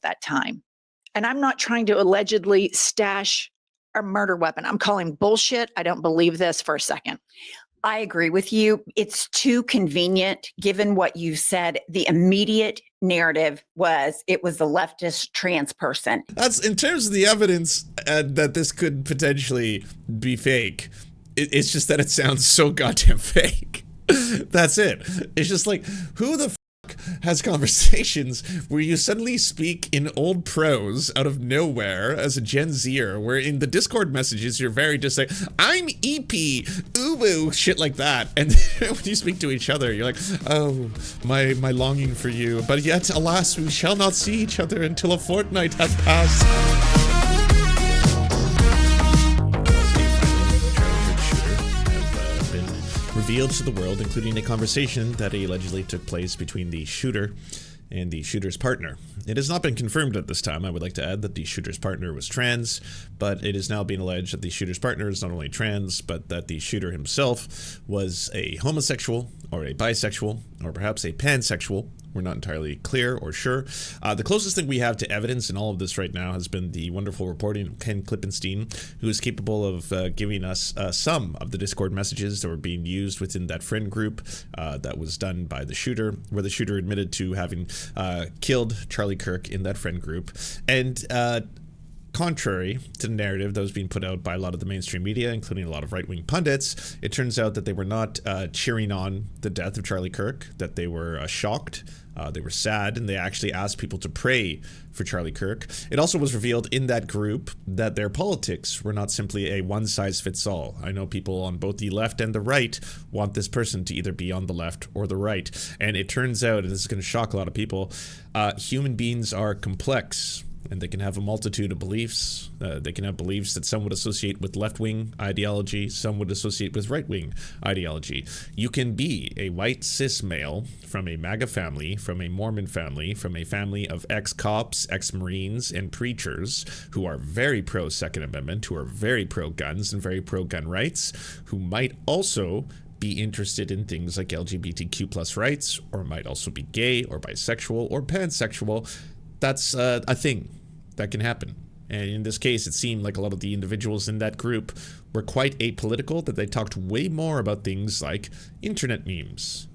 that time. And I'm not trying to allegedly stash a murder weapon. I'm calling bullshit. I don't believe this for a second. I agree with you. It's too convenient, given what you said. The immediate narrative was it was a leftist trans person. That's in terms of the evidence that this could potentially be fake. It's just that it sounds so goddamn fake. That's it. It's just like, who the has conversations where you suddenly speak in old prose out of nowhere as a Gen Zer, where in the Discord messages you're very just like, I'm EP, ooh, shit like that. And then when you speak to each other, you're like, oh, my longing for you. But yet, alas, we shall not see each other until a fortnight hath passed. Revealed to the world, including a conversation that allegedly took place between the shooter and the shooter's partner. It has not been confirmed at this time. I would like to add that the shooter's partner was trans, but it is now being alleged that the shooter's partner is not only trans, but that the shooter himself was a homosexual or a bisexual or perhaps a pansexual. We're not entirely clear or sure. The closest thing we have to evidence in all of this right now has been the wonderful reporting of Ken Klippenstein, who is capable of giving us some of the Discord messages that were being used within that friend group that was done by the shooter, where the shooter admitted to having killed Charlie Kirk in that friend group. And contrary to the narrative that was being put out by a lot of the mainstream media, including a lot of right-wing pundits, it turns out that they were not cheering on the death of Charlie Kirk, that they were shocked, they were sad, and they actually asked people to pray for Charlie Kirk. It also was revealed in that group that their politics were not simply a one-size-fits-all. I know people on both the left and the right want this person to either be on the left or the right. And it turns out, and this is going to shock a lot of people, human beings are complex. And they can have a multitude of beliefs. They can have beliefs that some would associate with left-wing ideology, some would associate with right-wing ideology. You can be a white cis male from a MAGA family, from a Mormon family, from a family of ex-cops, ex-Marines, and preachers who are very pro-Second Amendment, who are very pro-guns and very pro-gun rights, who might also be interested in things like LGBTQ plus rights, or might also be gay or bisexual or pansexual. That's a thing that can happen. And in this case, it seemed like a lot of the individuals in that group were quite apolitical, that they talked way more about things like internet memes,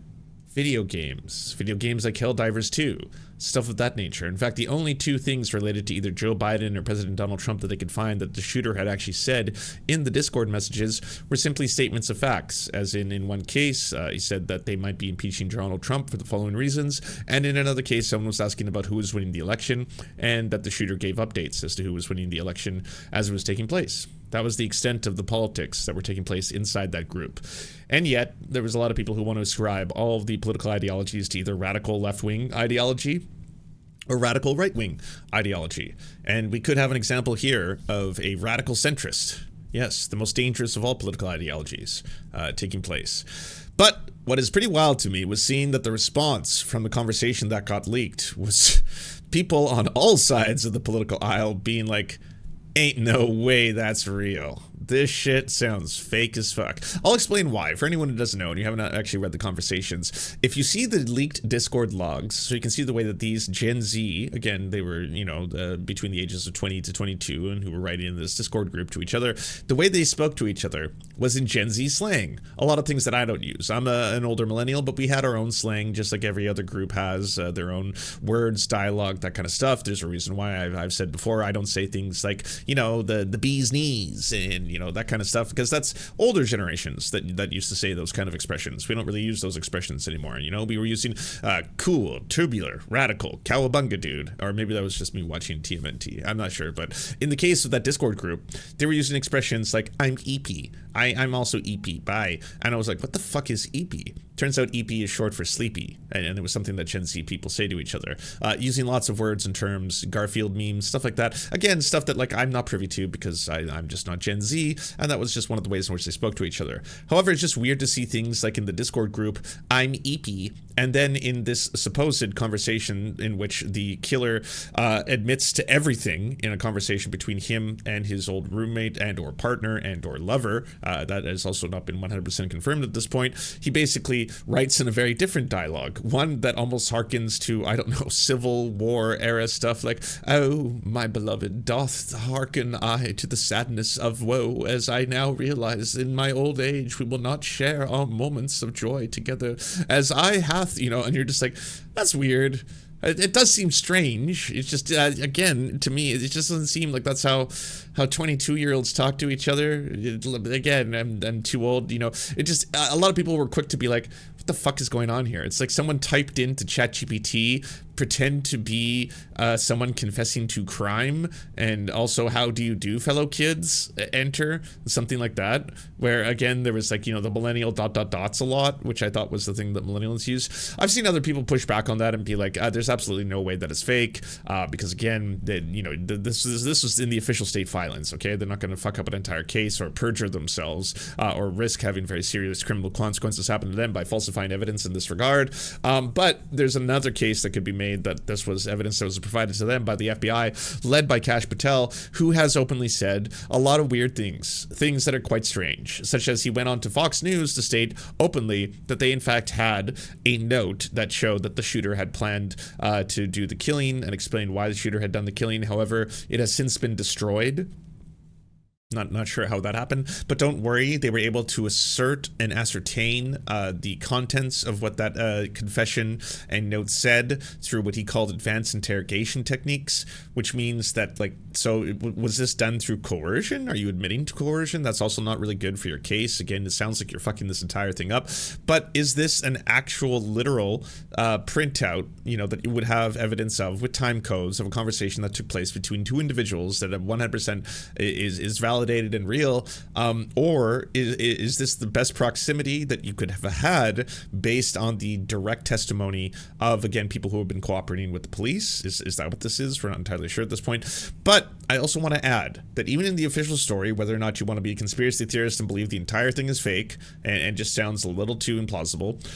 video games like Helldivers 2, stuff of that nature. In fact, the only two things related to either Joe Biden or President Donald Trump that they could find that the shooter had actually said in the Discord messages were simply statements of facts, as in one case, he said that they might be impeaching Donald Trump for the following reasons, and in another case, someone was asking about who was winning the election, and that the shooter gave updates as to who was winning the election as it was taking place. That was the extent of the politics that were taking place inside that group. And yet, there was a lot of people who want to ascribe all of the political ideologies to either radical left-wing ideology or radical right-wing ideology. And we could have an example here of a radical centrist. Yes, the most dangerous of all political ideologies taking place. But what is pretty wild to me was seeing that the response from the conversation that got leaked was people on all sides of the political aisle being like, ain't no way that's real. This shit sounds fake as fuck. I'll explain why. For anyone who doesn't know and you haven't actually read the conversations, if you see the leaked Discord logs, so you can see the way that these Gen Z, again, they were, between the ages of 20 to 22 and who were writing in this Discord group to each other, the way they spoke to each other was in Gen Z slang. A lot of things that I don't use. I'm an older millennial, but we had our own slang, just like every other group has their own words, dialogue, that kind of stuff. There's a reason why I've said before, I don't say things like, the bee's knees and, that kind of stuff, because that's older generations that used to say those kind of expressions. We don't really use those expressions anymore. We were using cool, tubular, radical, cowabunga dude, or maybe that was just me watching TMNT. I'm not sure, but in the case of that Discord group, they were using expressions like I'm EP, I'm also EP, bye, and I was like, what the fuck is EP? Turns out EP is short for sleepy, and it was something that Gen Z people say to each other, using lots of words and terms, Garfield memes, stuff like that. Again, stuff that I'm not privy to because I'm just not Gen Z, and that was just one of the ways in which they spoke to each other. However, it's just weird to see things like in the Discord group, I'm EP, And then in this supposed conversation in which the killer admits to everything in a conversation between him and his old roommate and or partner and or lover, that has also not been 100% confirmed at this point, he basically writes in a very different dialogue, one that almost harkens to, I don't know, Civil War era stuff like, "Oh, my beloved, doth hearken I to the sadness of woe, as I now realize in my old age we will not share our moments of joy together as I hath," you know, and you're just like, that's weird. It does seem strange. It's just, again, to me, it just doesn't seem like that's how 22-year-olds talk to each other. Again, I'm too old, you know. It just, a lot of people were quick to be like, what the fuck is going on here? It's like someone typed into ChatGPT, pretend to be someone confessing to crime, and also how do you do, fellow kids, enter, something like that, where again there was like, you know, the millennial ... dots a lot, which I thought was the thing that millennials use. I've seen other people push back on that and be like, there's absolutely no way that it's fake, because again, you know, this was in the official state filings. Okay, they're not going to fuck up an entire case or perjure themselves or risk having very serious criminal consequences happen to them by falsifying evidence in this regard. But there's another case that could be made that this was evidence that was provided to them by the FBI, led by Kash Patel, who has openly said a lot of weird things that are quite strange, such as he went on to Fox News to state openly that they in fact had a note that showed that the shooter had planned to do the killing and explained why the shooter had done the killing. However, it has since been destroyed. Not sure how that happened, but don't worry, they were able to assert and ascertain the contents of what that confession and note said through what he called advanced interrogation techniques, which means that, like, so was this done through coercion? Are you admitting to coercion? That's also not really good for your case. Again, it sounds like you're fucking this entire thing up. But is this an actual literal printout, you know, that you would have evidence of with time codes of a conversation that took place between two individuals that 100% is validated and real, or is this the best proximity that you could have had based on the direct testimony of, again, people who have been cooperating with the police? Is that what this is? We're not entirely sure at this point. But I also want to add that even in the official story, whether or not you want to be a conspiracy theorist and believe the entire thing is fake and just sounds a little too implausible,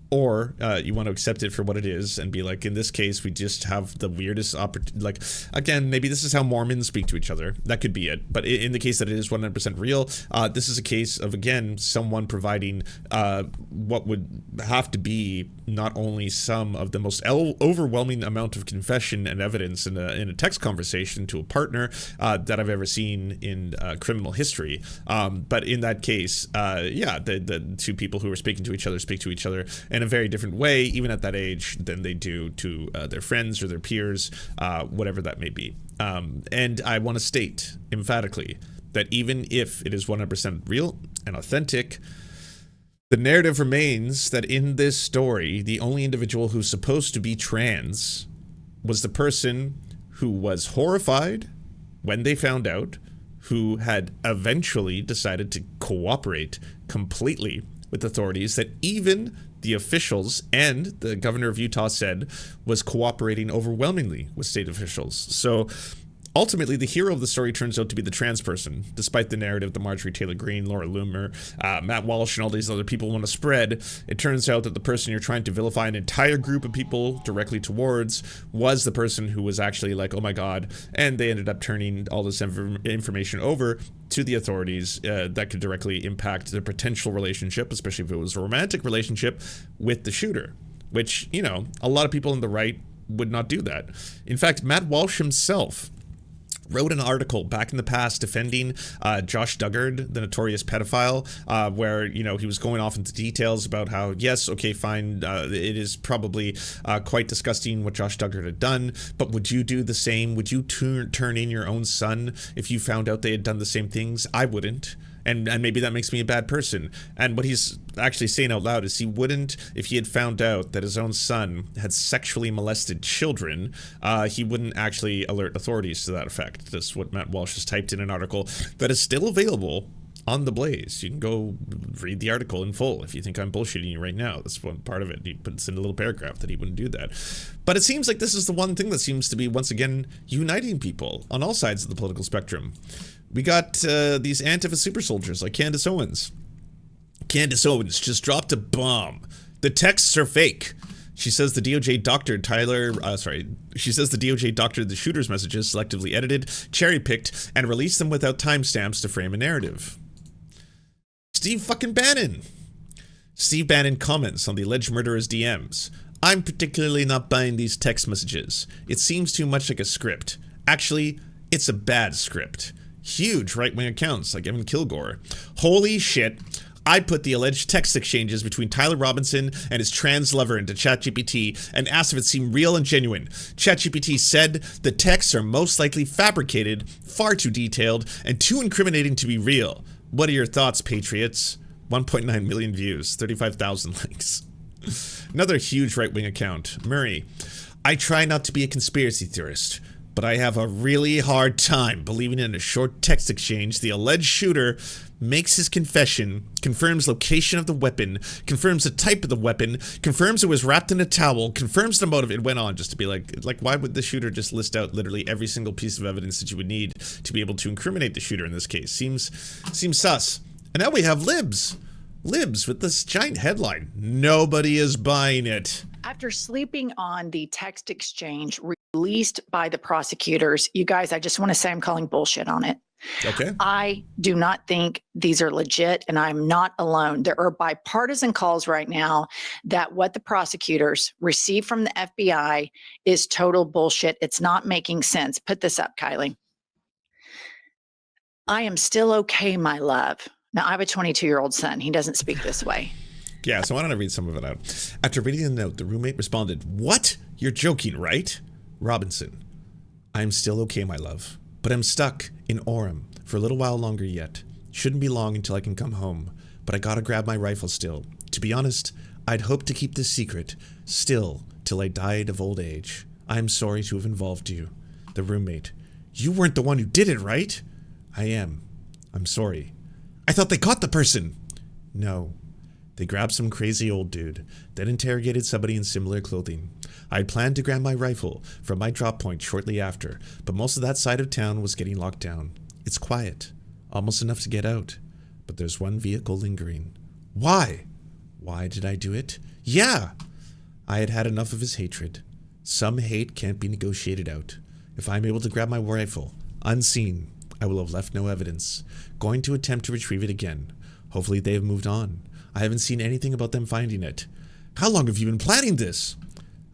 or you want to accept it for what it is and be like, in this case, we just have the weirdest like, again, maybe this is how Mormons speak to each other. That could be it. But in the case that it is 100% real, this is a case of, again, someone providing what would have to be not only some of the most overwhelming amount of confession and evidence in a text conversation to a partner that I've ever seen in criminal history. But in that case, yeah, the two people who are speaking to each other speak to each other in a very different way, even at that age, than they do to their friends or their peers, whatever that may be. And I want to state emphatically that even if it is 100% real and authentic, the narrative remains that in this story, the only individual who's supposed to be trans was the person who was horrified when they found out, who had eventually decided to cooperate completely with authorities, that even the officials and the governor of Utah said was cooperating overwhelmingly with state officials. So ultimately, the hero of the story turns out to be the trans person, despite the narrative that Marjorie Taylor Greene, Laura Loomer, Matt Walsh, and all these other people want to spread. It turns out that the person you're trying to vilify an entire group of people directly towards was the person who was actually like, oh my God, and they ended up turning all this information over to the authorities that could directly impact their potential relationship, especially if it was a romantic relationship, with the shooter, which, you know, a lot of people on the right would not do that. In fact, Matt Walsh himself wrote an article back in the past defending Josh Dugard, the notorious pedophile, where, you know, he was going off into details about how, yes, okay, fine, it is probably quite disgusting what Josh Dugard had done, but would you do the same? Would you turn in your own son if you found out they had done the same things? I wouldn't. And maybe that makes me a bad person. And what he's actually saying out loud is he wouldn't, if he had found out that his own son had sexually molested children, he wouldn't actually alert authorities to that effect. That's what Matt Walsh has typed in an article that is still available on The Blaze. You can go read the article in full if you think I'm bullshitting you right now. That's one part of it. He puts in a little paragraph that he wouldn't do that. But it seems like this is the one thing that seems to be, once again, uniting people on all sides of the political spectrum. We got these Antifa super soldiers like Candace Owens. Candace Owens just dropped a bomb. The texts are fake. She says the DOJ doctored she says the DOJ doctored the shooter's messages, selectively edited, cherry-picked, and released them without timestamps to frame a narrative. Steve fucking Bannon. Steve Bannon comments on the alleged murderer's DMs. I'm particularly not buying these text messages. It seems too much like a script. Actually, it's a bad script. Huge right-wing accounts like Evan Kilgore. Holy shit. I put the alleged text exchanges between Tyler Robinson and his trans lover into ChatGPT and asked if it seemed real and genuine. ChatGPT said the texts are most likely fabricated, far too detailed, and too incriminating to be real. What are your thoughts, patriots? 1.9 million views, 35,000 likes. Another huge right-wing account. Murray, I try not to be a conspiracy theorist, but I have a really hard time believing in a short text exchange the alleged shooter makes his confession, confirms location of the weapon, confirms the type of the weapon, confirms it was wrapped in a towel, confirms the motive. It went on just to be like, why would the shooter just list out literally every single piece of evidence that you would need to be able to incriminate the shooter in this case? Seems sus. And now we have Libs with this giant headline. Nobody is buying it. After sleeping on the text exchange released by the prosecutors, you guys, I just want to say I'm calling bullshit on it. Okay. I do not think these are legit, and I'm not alone. There are bipartisan calls right now that what the prosecutors received from the FBI is total bullshit. It's not making sense. Put this up, Kylie. I am still okay, my love. Now, I have a 22-year-old son. He doesn't speak this way. Yeah, so why don't I read some of it out? After reading the note, the roommate responded, "What? You're joking, right?" Robinson, "I'm still okay, my love, but I'm stuck in Orem for a little while longer yet. Shouldn't be long until I can come home, but I gotta grab my rifle still. To be honest, I'd hoped to keep this secret still till I died of old age. I'm sorry to have involved you." The roommate, "You weren't the one who did it, right?" "I am. I'm sorry." "I thought they caught the person." "No. They grabbed some crazy old dude, then interrogated somebody in similar clothing. I had planned to grab my rifle from my drop point shortly after, but most of that side of town was getting locked down. It's quiet, almost enough to get out, but there's one vehicle lingering." "Why?" "Why did I do it? Yeah! I had had enough of his hatred. Some hate can't be negotiated out. If I'm able to grab my rifle, unseen, I will have left no evidence. Going to attempt to retrieve it again. Hopefully they have moved on. I haven't seen anything about them finding it." "How long have you been planning this?"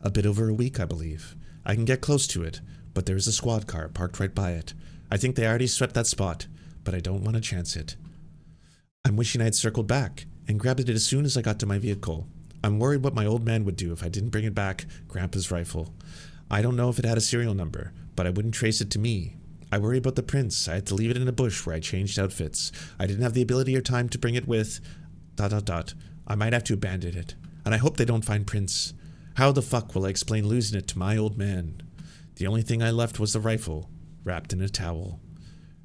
"A bit over a week, I believe. I can get close to it, but there is a squad car parked right by it. I think they already swept that spot, but I don't want to chance it. I'm wishing I had circled back and grabbed it as soon as I got to my vehicle. I'm worried what my old man would do if I didn't bring it back, Grandpa's rifle. I don't know if it had a serial number, but I wouldn't trace it to me. I worry about the prints. I had to leave it in a bush where I changed outfits. I didn't have the ability or time to bring it with... ... I might have to abandon it, and I hope they don't find prints. How the fuck will I explain losing it to my old man? The only thing I left was the rifle, wrapped in a towel.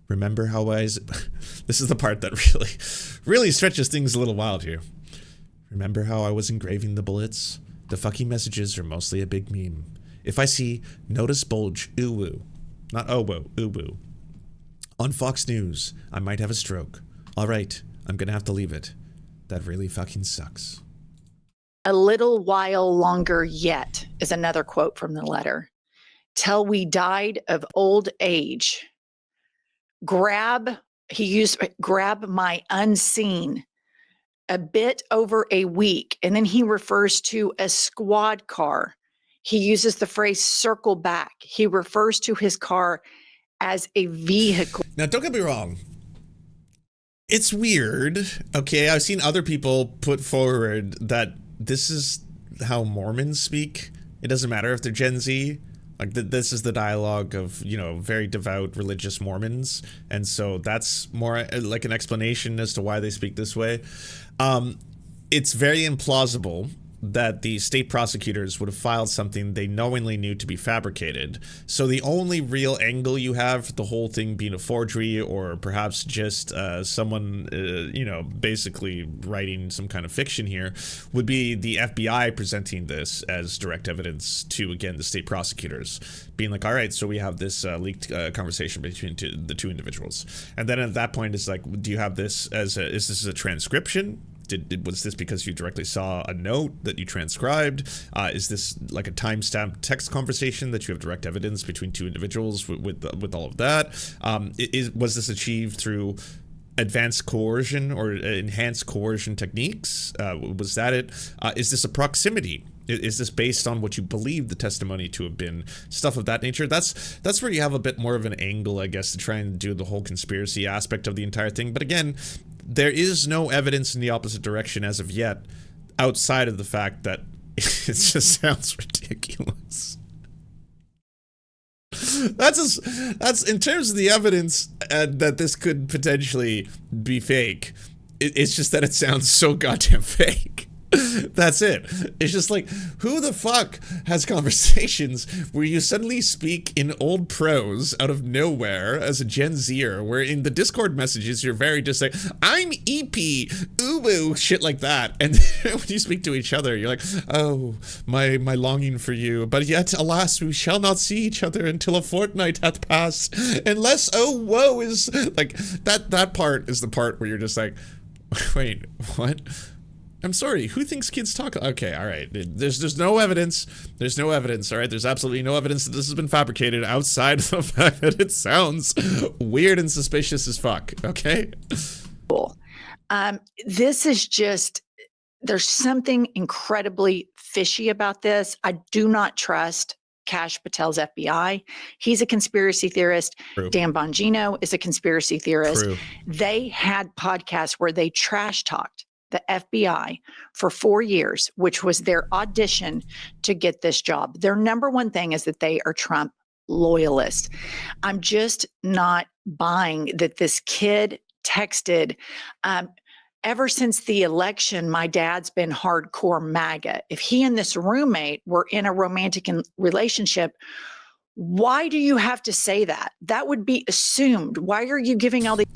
Remember how I... This is the part that really stretches things a little wild here. Remember how I was engraving the bullets? The fucking messages are mostly a big meme. If I see notice bulge ooh-woo, not oh-woo, ooh-woo, on Fox News, I might have a stroke. All right, I'm gonna have to leave it. That really fucking sucks. "A little while longer yet" is another quote from the letter. "Till we died of old age. Grab my unseen. A bit over a week." And then he refers to a squad car. He uses the phrase circle back. He refers to his car as a vehicle. Now, don't get me wrong. It's weird. Okay, I've seen other people put forward that this is how Mormons speak. It doesn't matter if they're Gen Z. Like, this is the dialogue of, you know, very devout religious Mormons. And so that's more like an explanation as to why they speak this way. It's very implausible that the state prosecutors would have filed something they knowingly knew to be fabricated. So the only real angle you have for the whole thing being a forgery, or perhaps just someone, you know, basically writing some kind of fiction here, would be the FBI presenting this as direct evidence to, again, the state prosecutors, being like, all right, so we have this leaked conversation between the two individuals. And then at that point, it's like, do you have this as is this a transcription? Was this because you directly saw a note that you transcribed? Is this like a timestamped text conversation that you have direct evidence between two individuals with all of that? Was this achieved through advanced coercion or enhanced coercion techniques? Was that it? Is this a proximity? Is this based on what you believe the testimony to have been? Stuff of that nature. That's where you have a bit more of an angle, I guess, to try and do the whole conspiracy aspect of the entire thing. But again, there is no evidence in the opposite direction as of yet, outside of the fact that it just sounds ridiculous. That's in terms of the evidence that this could potentially be fake. It's just that it sounds so goddamn fake. That's it. It's just like, who the fuck has conversations where you suddenly speak in old prose out of nowhere as a Gen Zer, where in the Discord messages you're very just like, I'm EP, ooh, shit like that, and then when you speak to each other, you're like, oh, my longing for you, but yet alas, we shall not see each other until a fortnight hath passed, unless oh woe is like that part is the part where you're just like, wait, what? I'm sorry, who thinks kids talk? Okay, all right. There's no evidence. There's no evidence, all right? There's absolutely no evidence that this has been fabricated outside of the fact that it sounds weird and suspicious as fuck, okay? Cool. This is just, there's something incredibly fishy about this. I do not trust Kash Patel's FBI. He's a conspiracy theorist. True. Dan Bongino is a conspiracy theorist. True. They had podcasts where they trash talked the FBI for 4 years, which was their audition to get this job. Their number one thing is that they are Trump loyalists. I'm just not buying that this kid texted, ever since the election, my dad's been hardcore MAGA. If he and this roommate were in a romantic relationship, why do you have to say that? That would be assumed. Why are you giving all the...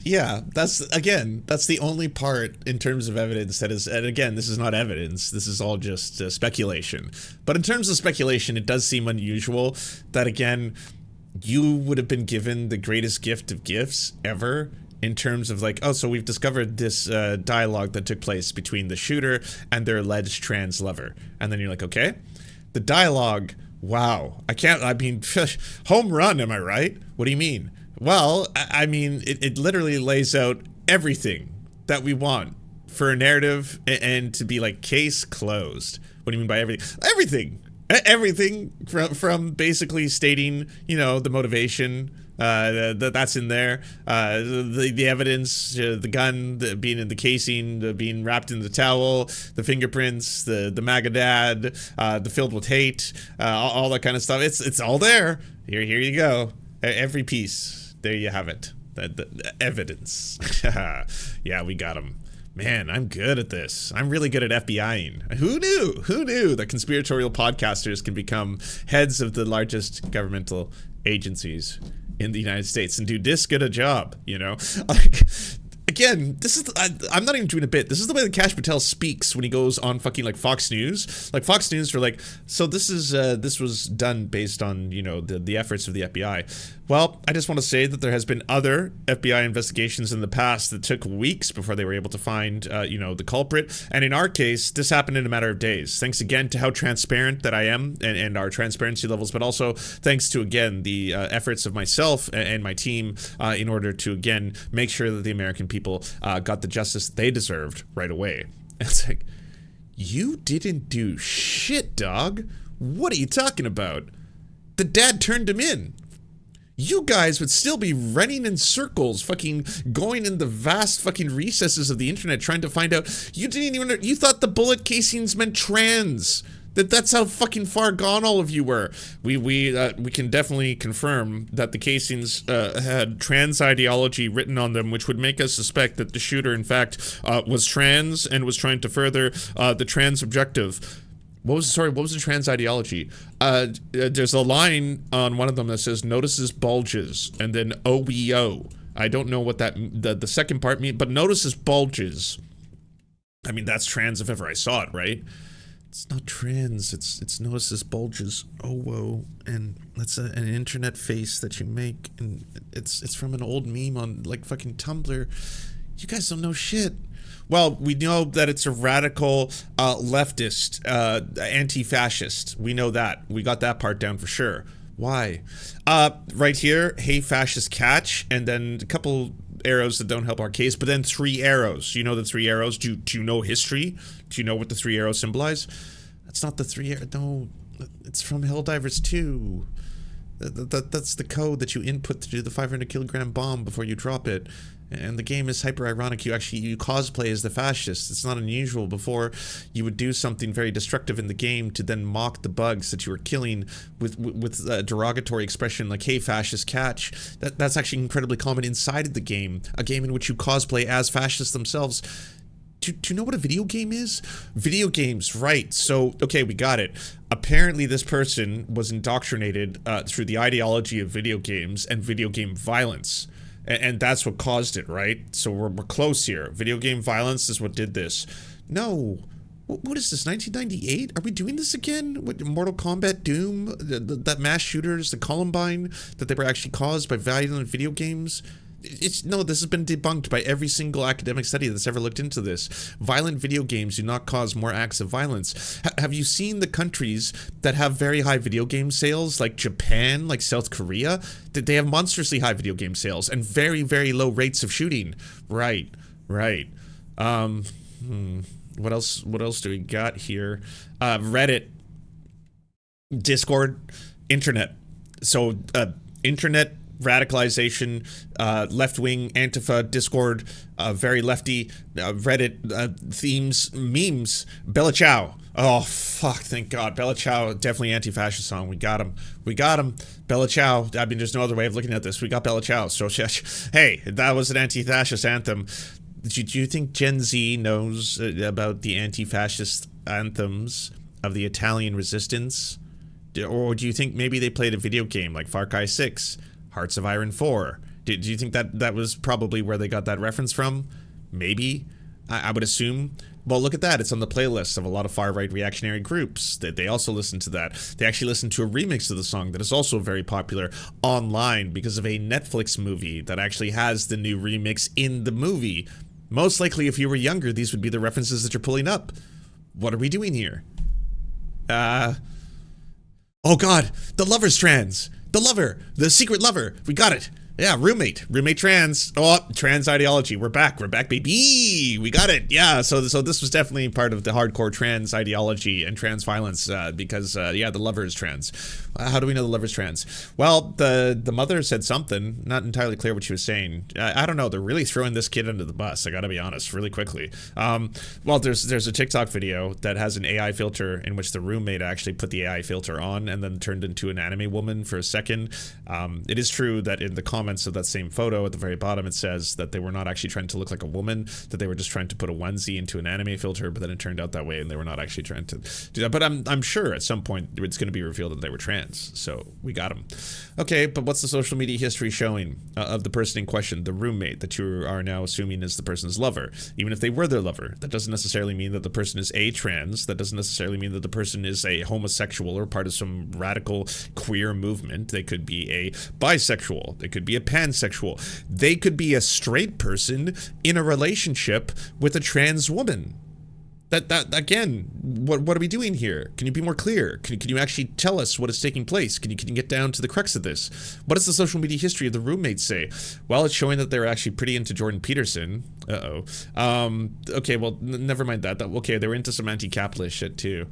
Yeah, that's the only part in terms of evidence that is, and again, this is not evidence, this is all just speculation. But in terms of speculation, it does seem unusual that, again, you would have been given the greatest gift of gifts ever in terms of like, oh, so we've discovered this dialogue that took place between the shooter and their alleged trans lover. And then you're like, okay, the dialogue... Wow, I mean, home run, am I right? What do you mean? Well, I mean, it literally lays out everything that we want for a narrative and to be like case closed. What do you mean by everything? Everything from basically stating, you know, the motivation, that's in there, the evidence, the gun being in the casing, being wrapped in the towel, the fingerprints, the MAGA dad, the filled with hate, all that kind of stuff. It's all there. Here you go. Every piece. There you have it. The evidence. Yeah, we got him. Man, I'm good at this. I'm really good at FBIing. Who knew that conspiratorial podcasters can become heads of the largest governmental agencies in the United States and do this good a job, you know? Like, again, this is, I'm not even doing a bit. This is the way that Kash Patel speaks when he goes on fucking like Fox News. Like Fox News are like, so this was done based on, you know, the efforts of the FBI. Well, I just want to say that there has been other FBI investigations in the past that took weeks before they were able to find, you know, the culprit. And in our case, this happened in a matter of days. Thanks again to how transparent that I am and our transparency levels, but also thanks to, again, the efforts of myself and my team in order to, again, make sure that the American people got the justice they deserved right away. And it's like, you didn't do shit, dog. What are you talking about? The dad turned him in. You guys would still be running in circles, fucking going in the vast fucking recesses of the internet trying to find out. You didn't even, you thought the bullet casings meant trans. That's how fucking far gone all of you were. We can definitely confirm that the casings had trans ideology written on them, which would make us suspect that the shooter, in fact, was trans and was trying to further the trans objective. What was the trans ideology? There's a line on one of them that says notices bulges and then OEO. I don't know what that the second part means, but notices bulges. I mean, that's trans if ever I saw it, right? It's not trans. It's notices bulges. Oh whoa, and that's an internet face that you make, and it's from an old meme on like fucking Tumblr. You guys don't know shit. Well, we know that it's a radical leftist, anti-fascist. We know that. We got that part down for sure. Why? Right here, hey, fascist catch, and then a couple arrows that don't help our case, but then 3 arrows. You know the 3 arrows? Do you know history? Do you know what the 3 arrows symbolize? That's not the 3 arrows. No, it's from Helldivers 2. That's the code that you input to do the 500 kilogram bomb before you drop it. And the game is hyper ironic. You cosplay as the fascist. It's not unusual. Before, you would do something very destructive in the game to then mock the bugs that you were killing with a derogatory expression like, hey, fascist catch. That's actually incredibly common inside of the game. A game in which you cosplay as fascists themselves. Do you know what a video game is? Video games, right. So, okay, we got it. Apparently, this person was indoctrinated through the ideology of video games and video game violence. And that's what caused it, right? So we're close here. Video game violence is what did this. No. What is this, 1998? Are we doing this again? What, Mortal Kombat, Doom? That mass shooters, the Columbine, that they were actually caused by violent video games? No, this has been debunked by every single academic study that's ever looked into this. Violent video games do not cause more acts of violence. Have you seen the countries that have very high video game sales, like Japan, like South Korea? They have monstrously high video game sales and very, very low rates of shooting. Right. What else do we got here? Reddit, Discord, internet. So, internet radicalization, left-wing, Antifa, Discord, very lefty, Reddit, themes, memes, Bella Ciao. Oh, fuck, thank God. Bella Ciao, definitely anti-fascist song. We got him. Bella Ciao. I mean, there's no other way of looking at this. We got Bella Ciao. So, hey, that was an anti-fascist anthem. Do you think Gen Z knows about the anti-fascist anthems of the Italian resistance? Or do you think maybe they played a video game like Far Cry 6? Hearts of Iron 4. Do you think that was probably where they got that reference from? Maybe. I would assume. Well, look at that. It's on the playlist of a lot of far-right reactionary groups. They also listen to that. They actually listen to a remix of the song that is also very popular online because of a Netflix movie that actually has the new remix in the movie. Most likely, if you were younger, these would be the references that you're pulling up. What are we doing here? Oh God, the lover's trans. The lover, the secret lover. We got it. Yeah, roommate trans. Oh, trans ideology. We're back, baby. We got it. Yeah. So this was definitely part of the hardcore trans ideology and trans violence because yeah, the lover is trans. How do we know the lover is trans? Well, the mother said something. Not entirely clear what she was saying. I don't know. They're really throwing this kid under the bus. I got to be honest, really quickly. Well, there's a TikTok video that has an AI filter in which the roommate actually put the AI filter on and then turned into an anime woman for a second. It is true that in the comments of that same photo at the very bottom it says that they were not actually trying to look like a woman, that they were just trying to put a onesie into an anime filter, but then it turned out that way and they were not actually trying to do that. But I'm sure at some point it's going to be revealed that they were trans, so we got them. Okay, but what's the social media history showing of the person in question, the roommate that you are now assuming is the person's lover? Even if they were their lover, that doesn't necessarily mean that the person is a trans. That doesn't necessarily mean that the person is a homosexual or part of some radical queer movement. They could be a bisexual. They could be a pansexual. They could be a straight person in a relationship with a trans woman. That again, what are we doing here? Can you be more clear? Can you actually tell us what is taking place? Can you get down to the crux of this? What does the social media history of the roommates say? Well, it's showing that they're actually pretty into Jordan Peterson. Okay, well, never mind that. Okay, they were into some anti-capitalist shit too.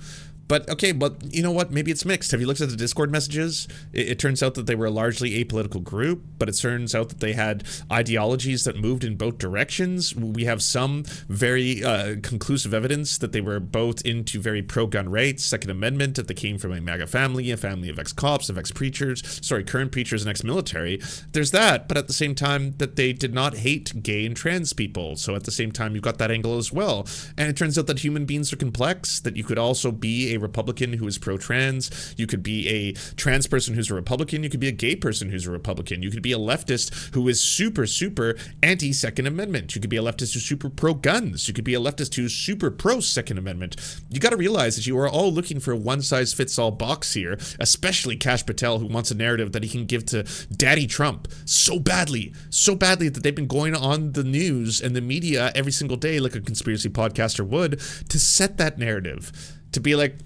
But okay, but you know what? Maybe it's mixed. Have you looked at the Discord messages? It turns out that they were a largely apolitical group, but it turns out that they had ideologies that moved in both directions. We have some very conclusive evidence that they were both into very pro-gun rights, Second Amendment, that they came from a MAGA family, a family of ex-cops, of current preachers and ex-military. There's that, but at the same time that they did not hate gay and trans people. So at the same time, you've got that angle as well. And it turns out that human beings are complex, that you could also be a Republican who is pro-trans. You could be a trans person who's a Republican. You could be a gay person who's a Republican. You could be a leftist who is super, super anti-Second Amendment. You could be a leftist who's super pro-guns. You could be a leftist who's super pro-Second Amendment. You got to realize that you are all looking for a one-size-fits-all box here, especially Kash Patel, who wants a narrative that he can give to Daddy Trump so badly that they've been going on the news and the media every single day like a conspiracy podcaster would to set that narrative, to be like,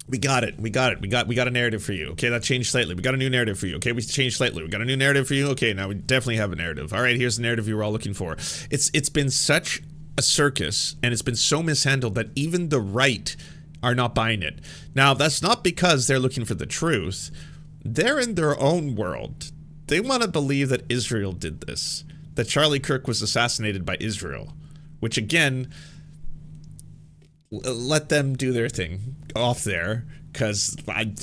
we got it. We got a narrative for you. Okay, that changed slightly. We got a new narrative for you. Okay, we changed slightly. We got a new narrative for you. Okay, now we definitely have a narrative. All right, here's the narrative you were all looking for. It's been such a circus, and it's been so mishandled that even the right are not buying it. Now, that's not because they're looking for the truth. They're in their own world. They want to believe that Israel did this, that Charlie Kirk was assassinated by Israel, which again, let them do their thing off there, because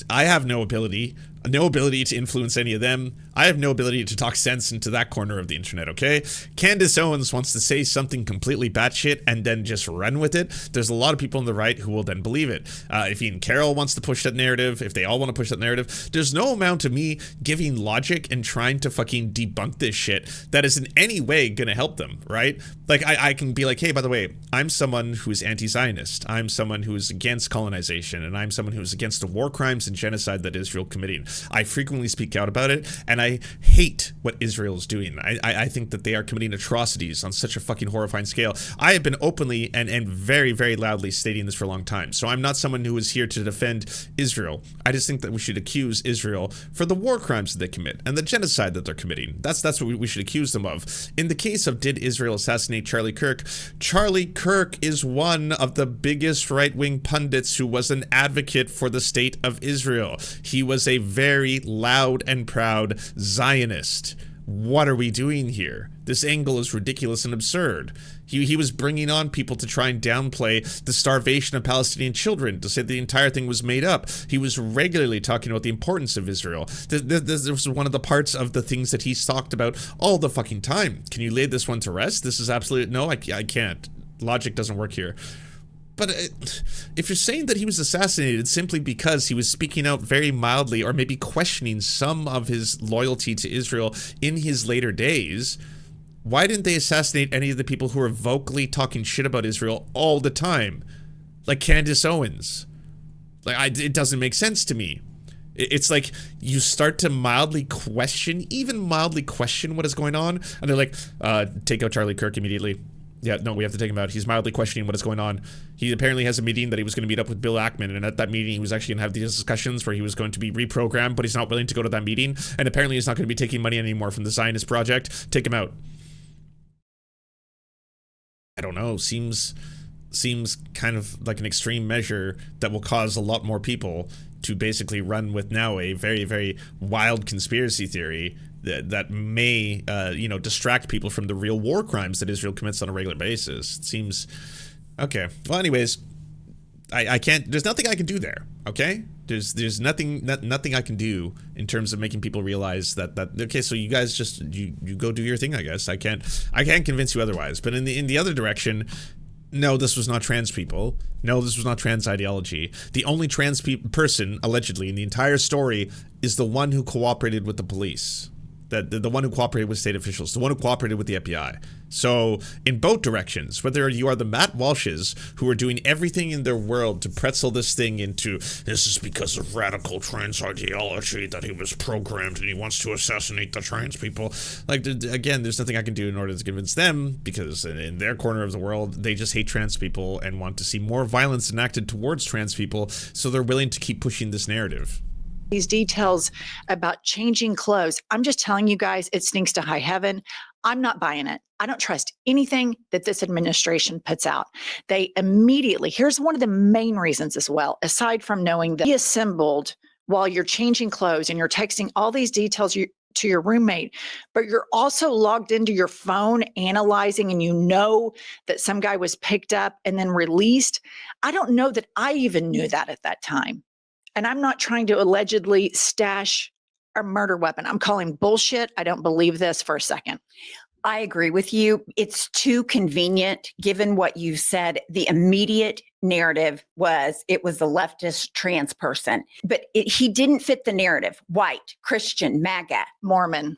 I have no ability to influence any of them. I have no ability to talk sense into that corner of the internet, okay? Candace Owens wants to say something completely batshit and then just run with it. There's a lot of people on the right who will then believe it. If Ian Carroll wants to push that narrative, if they all want to push that narrative, there's no amount of me giving logic and trying to fucking debunk this shit that is in any way gonna help them, right? Like, I can be like, hey, by the way, I'm someone who's anti-Zionist. I'm someone who's against colonization, and I'm someone who's against the war crimes and genocide that Israel committing. I frequently speak out about it, and I hate what Israel is doing. I think that they are committing atrocities on such a fucking horrifying scale. I have been openly and very, very loudly stating this for a long time. So I'm not someone who is here to defend Israel. I just think that we should accuse Israel for the war crimes that they commit and the genocide that they're committing. That's what we should accuse them of. In the case of did Israel assassinate Charlie Kirk is one of the biggest right-wing pundits who was an advocate for the state of Israel. He was a very loud and proud Zionist. What are we doing here? This angle is ridiculous and absurd. He was bringing on people to try and downplay the starvation of Palestinian children, to say the entire thing was made up. He was regularly talking about the importance of Israel. This was one of the parts of the things that he's talked about all the fucking time. Can you lay this one to rest? This is absolute, no, I can't. Logic doesn't work here. But if you're saying that he was assassinated simply because he was speaking out very mildly or maybe questioning some of his loyalty to Israel in his later days, why didn't they assassinate any of the people who are vocally talking shit about Israel all the time? Like Candace Owens. It doesn't make sense to me. It's like you start to mildly question what is going on, and they're like, take out Charlie Kirk immediately. Yeah, no, we have to take him out. He's mildly questioning what is going on. He apparently has a meeting that he was going to meet up with Bill Ackman, and at that meeting he was actually going to have these discussions where he was going to be reprogrammed, but he's not willing to go to that meeting, and apparently he's not going to be taking money anymore from the Zionist project. Take him out. I don't know, seems kind of like an extreme measure that will cause a lot more people to basically run with now a very, very wild conspiracy theory that may, distract people from the real war crimes that Israel commits on a regular basis. It seems okay. Well, anyways, I can't. There's nothing I can do there. Okay, there's nothing I can do in terms of making people realize that okay. So you guys just you go do your thing. I guess I can't convince you otherwise. But in the other direction. No, this was not trans people. No, this was not trans ideology. The only trans person, allegedly, in the entire story is the one who cooperated with the police. The one who cooperated with state officials, the one who cooperated with the FBI. So in both directions, whether you are the Matt Walshes who are doing everything in their world to pretzel this thing into, this is because of radical trans ideology that he was programmed and he wants to assassinate the trans people. Like, again, there's nothing I can do in order to convince them, because in their corner of the world, they just hate trans people and want to see more violence enacted towards trans people, so they're willing to keep pushing this narrative. These details about changing clothes, I'm just telling you guys, it stinks to high heaven. I'm not buying it. I don't trust anything that this administration puts out. They immediately, here's one of the main reasons as well, aside from knowing that he assembled while you're changing clothes and you're texting all these details to your roommate, but you're also logged into your phone analyzing, and you know that some guy was picked up and then released. I don't know that I even knew that at that time. And I'm not trying to allegedly stash a murder weapon. I'm calling bullshit. I don't believe this for a second. I agree with you. It's too convenient given what you said. The immediate narrative was it was the leftist trans person, but he didn't fit the narrative. White, Christian, MAGA, Mormon.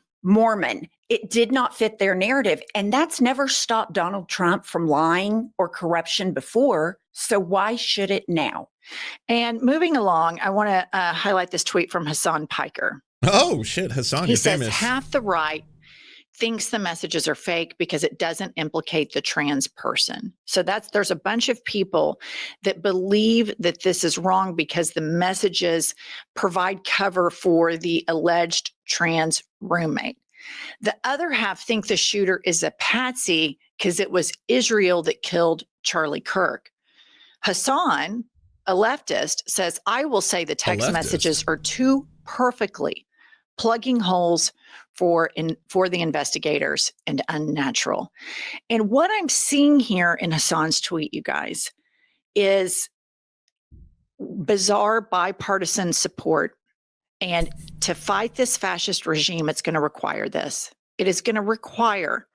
It did not fit their narrative. And that's never stopped Donald Trump from lying or corruption before. So why should it now? And moving along, I want to highlight this tweet from Hassan Piker. Oh, shit, Hassan, He you're says, famous. half the right thinks the messages are fake because it doesn't implicate the trans person. So there's a bunch of people that believe that this is wrong because the messages provide cover for the alleged trans roommate. The other half think the shooter is a patsy because it was Israel that killed Charlie Kirk. Hassan, a leftist, says, I will say the text messages are too perfectly plugging holes for the investigators and unnatural. And what I'm seeing here in Hassan's tweet, you guys, is bizarre bipartisan support. And to fight this fascist regime, it's going to require this. It is going to require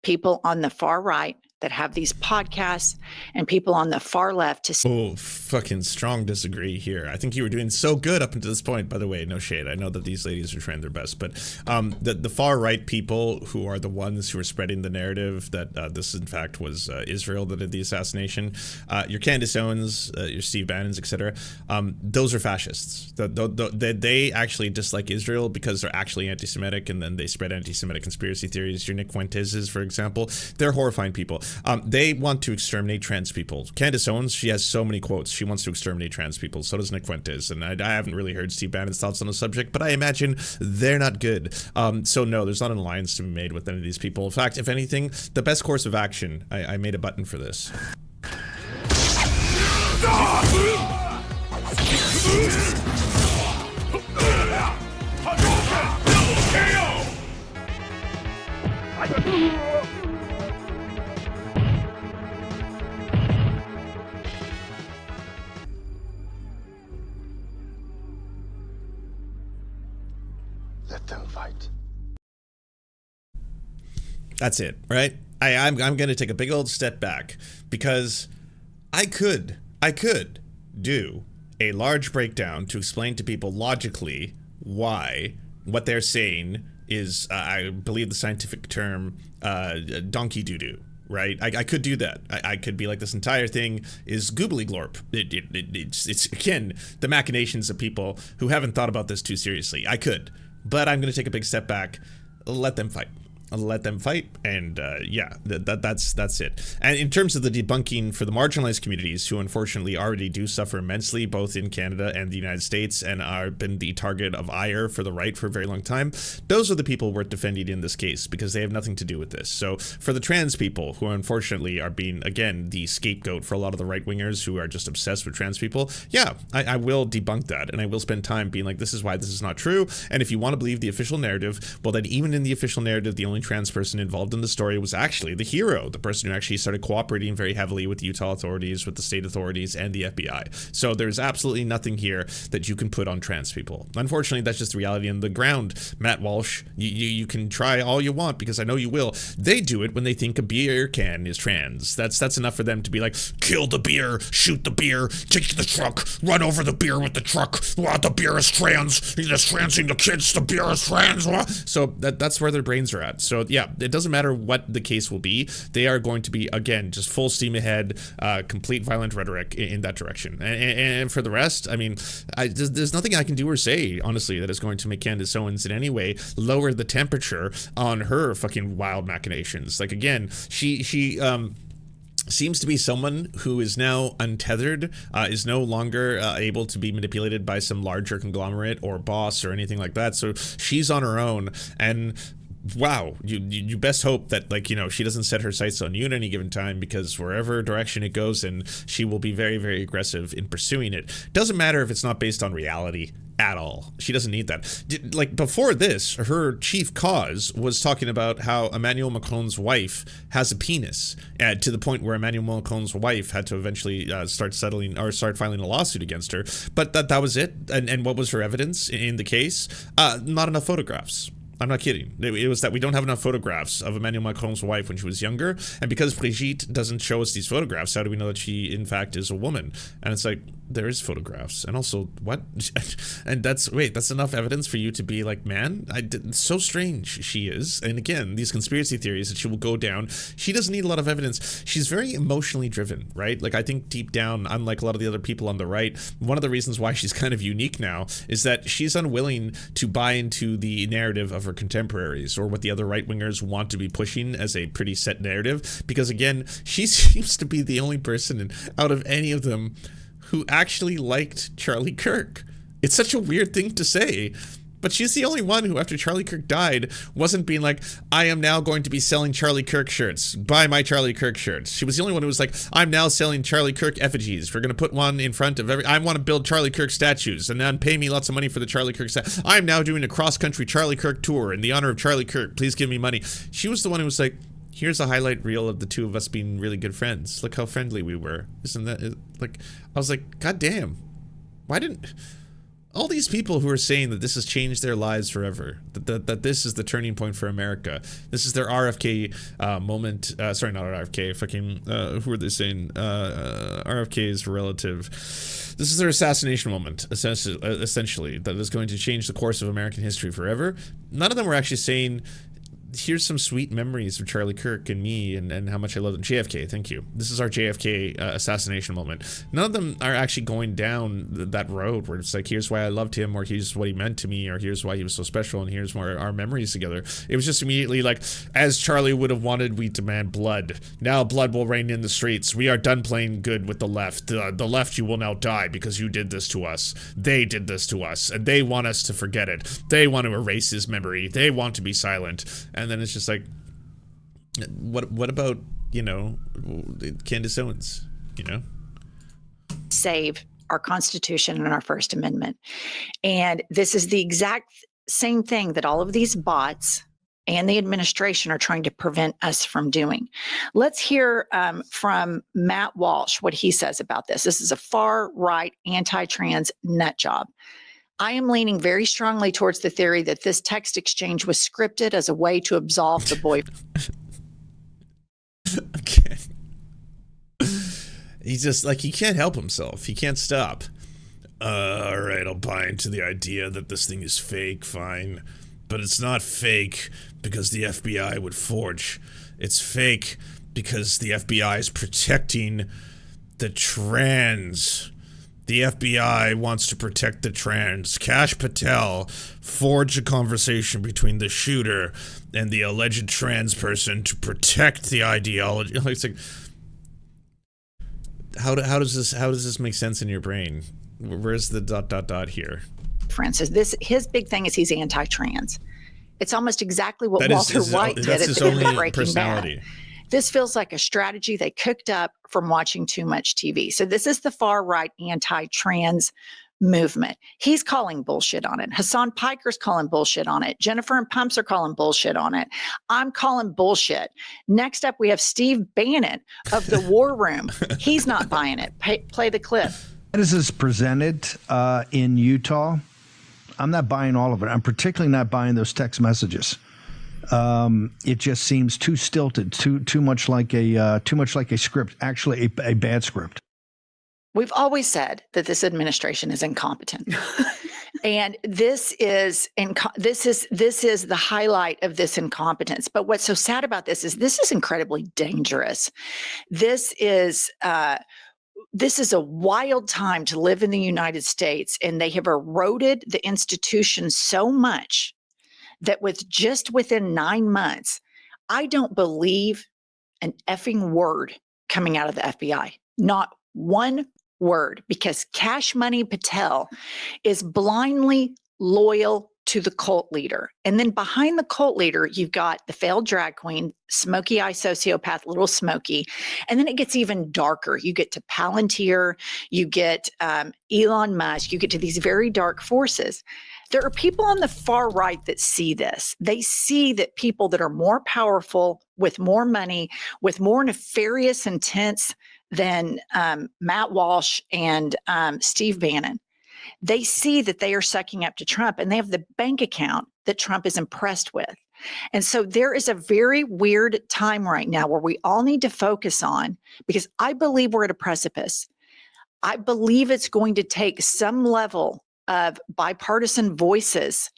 people on the far right that have these podcasts and people on the far left to fucking strong disagree here. I think you were doing so good up until this point, by the way. No shade. I know that these ladies are trying their best, but the far right people who are the ones who are spreading the narrative that this in fact was Israel that did the assassination, your Candace Owens, your Steve Bannons, etc. Those are fascists. They actually dislike Israel because they're actually anti-Semitic, and then they spread anti-Semitic conspiracy theories. Your Nick Fuentes's, for example, they're horrifying people. They want to exterminate trans people. Candace Owens, she has so many quotes. She wants to exterminate trans people. So does Nick Fuentes. And I haven't really heard Steve Bannon's thoughts on the subject, but I imagine they're not good. So no, there's not an alliance to be made with any of these people. In fact, if anything, the best course of action, I made a button for this. Let them fight. That's it, right? I'm going to take a big old step back because I could do a large breakdown to explain to people logically why what they're saying is, I believe the scientific term, donkey doo-doo. Right, I could do that. I could be like, this entire thing is goobly glorp. It's again the machinations of people who haven't thought about this too seriously. I could, but I'm going to take a big step back. Let them fight. Let them fight, and yeah, that's it. And in terms of the debunking for the marginalized communities, who unfortunately already do suffer immensely, both in Canada and the United States, and are been the target of ire for the right for a very long time, those are the people worth defending in this case, because they have nothing to do with this. So for the trans people, who unfortunately are being, again, the scapegoat for a lot of the right-wingers who are just obsessed with trans people, yeah, I will debunk that, and I will spend time being like, this is why this is not true. And if you want to believe the official narrative, well, then even in the official narrative, the only trans person involved in the story was actually the hero, the person who actually started cooperating very heavily with the Utah authorities, with the state authorities, and the FBI. So there's absolutely nothing here that you can put on trans people. Unfortunately, that's just the reality on the ground. Matt Walsh, you can try all you want, because I know you will. They do it when they think a beer can is trans. That's enough for them to be like, kill the beer, shoot the beer, take the truck, run over the beer with the truck. The beer is trans. He's just transing the kids. The beer is trans. So that's where their brains are at. So yeah, it doesn't matter what the case will be. They are going to be, again, just full steam ahead, complete violent rhetoric in that direction. And for the rest, I mean, there's nothing I can do or say, honestly, that is going to make Candace Owens in any way lower the temperature on her fucking wild machinations. Like, again, she seems to be someone who is now untethered, is no longer able to be manipulated by some larger conglomerate or boss or anything like that. So she's on her own, and wow, you best hope that, like, you know, she doesn't set her sights on you at any given time, because wherever direction it goes in, she will be very, very aggressive in pursuing it. Doesn't matter if it's not based on reality at all. She doesn't need that. Like, before this, her chief cause was talking about how Emmanuel Macron's wife has a penis, to the point where Emmanuel Macron's wife had to eventually start filing a lawsuit against her. But that was it. And what was her evidence in the case? Not enough photographs. I'm not kidding. It was that we don't have enough photographs of Emmanuel Macron's wife when she was younger. And because Brigitte doesn't show us these photographs, how do we know that she, in fact, is a woman? And it's like, there is photographs. And also, what? And that's enough evidence for you to be like, man, so strange she is. And again, these conspiracy theories that she will go down, she doesn't need a lot of evidence. She's very emotionally driven, right? Like, I think deep down, unlike a lot of the other people on the right, one of the reasons why she's kind of unique now is that she's unwilling to buy into the narrative of her contemporaries or what the other right-wingers want to be pushing as a pretty set narrative, because again, she seems to be the only person out of any of them who actually liked Charlie Kirk. It's such a weird thing to say, but she's the only one who, after Charlie Kirk died, wasn't being like, I am now going to be selling Charlie Kirk shirts. Buy my Charlie Kirk shirts. She was the only one who was like, I'm now selling Charlie Kirk effigies. We're going to put one in front of I want to build Charlie Kirk statues and then pay me lots of money for the Charlie Kirk I'm now doing a cross-country Charlie Kirk tour in the honor of Charlie Kirk. Please give me money. She was the one who was like, here's a highlight reel of the two of us being really good friends. Look how friendly we were. Isn't that, like, I was like, God damn. Why didn't... all these people who are saying that this has changed their lives forever, that this is the turning point for America, this is their RFK moment, sorry, not RFK, fucking, who are they saying? RFK's relative. This is their assassination moment, essentially, that is going to change the course of American history forever. None of them were actually saying, here's some sweet memories of Charlie Kirk and me and how much I love them. JFK, thank you. This is our JFK assassination moment. None of them are actually going down that road where it's like, here's why I loved him, or here's what he meant to me, or here's why he was so special, and here's our memories together. It was just immediately like, as Charlie would have wanted, we demand blood. Now blood will reign in the streets. We are done playing good with the left. The left, you will now die because you did this to us. They did this to us, and they want us to forget it. They want to erase his memory. They want to be silent. And then it's just like, what about, you know, Candace Owens, you know? Save our Constitution and our First Amendment. And this is the exact same thing that all of these bots and the administration are trying to prevent us from doing. Let's hear from Matt Walsh what he says about this. This is a far-right anti-trans nut job. I am leaning very strongly towards the theory that this text exchange was scripted as a way to absolve the boy. Okay. He's just like, he can't help himself. He can't stop. All right, I'll buy into the idea that this thing is fake, fine. But it's not fake because the FBI would forge. It's fake because the FBI is protecting the trans. The FBI wants to protect the trans. Kash Patel forged a conversation between the shooter and the alleged trans person to protect the ideology. It's like, how does this make sense in your brain? Where's the ... here? Francis, his big thing is he's anti-trans. It's almost exactly what That Walter is White did that's at his the end of only Breaking personality. Bad. This feels like a strategy they cooked up from watching too much TV. So this is the far-right anti-trans movement. He's calling bullshit on it. Hassan Piker's calling bullshit on it. Jennifer and Pumps are calling bullshit on it. I'm calling bullshit. Next up, we have Steve Bannon of the War Room. He's not buying it. Play the clip. As is presented in Utah, I'm not buying all of it. I'm particularly not buying those text messages. It just seems too stilted, too much like a script, actually a bad script. We've always said that this administration is incompetent. And this is the highlight of this incompetence. But what's so sad about this is incredibly dangerous. This is a wild time to live in the United States, and they have eroded the institution so much that within 9 months, I don't believe an effing word coming out of the FBI. Not one word, because Cash Money Patel is blindly loyal to the cult leader. And then behind the cult leader, you've got the failed drag queen, smoky eye sociopath, Little Smokey. And then it gets even darker. You get to Palantir, you get Elon Musk, you get to these very dark forces. There are people on the far right that see this. They see that people that are more powerful, with more money, with more nefarious intents than Matt Walsh and Steve Bannon, They see that they are sucking up to Trump, and they have the bank account that Trump is impressed with. And so there is a very weird time right now where we all need to focus on, because I believe we're at a precipice. I believe it's going to take some level of bipartisan voices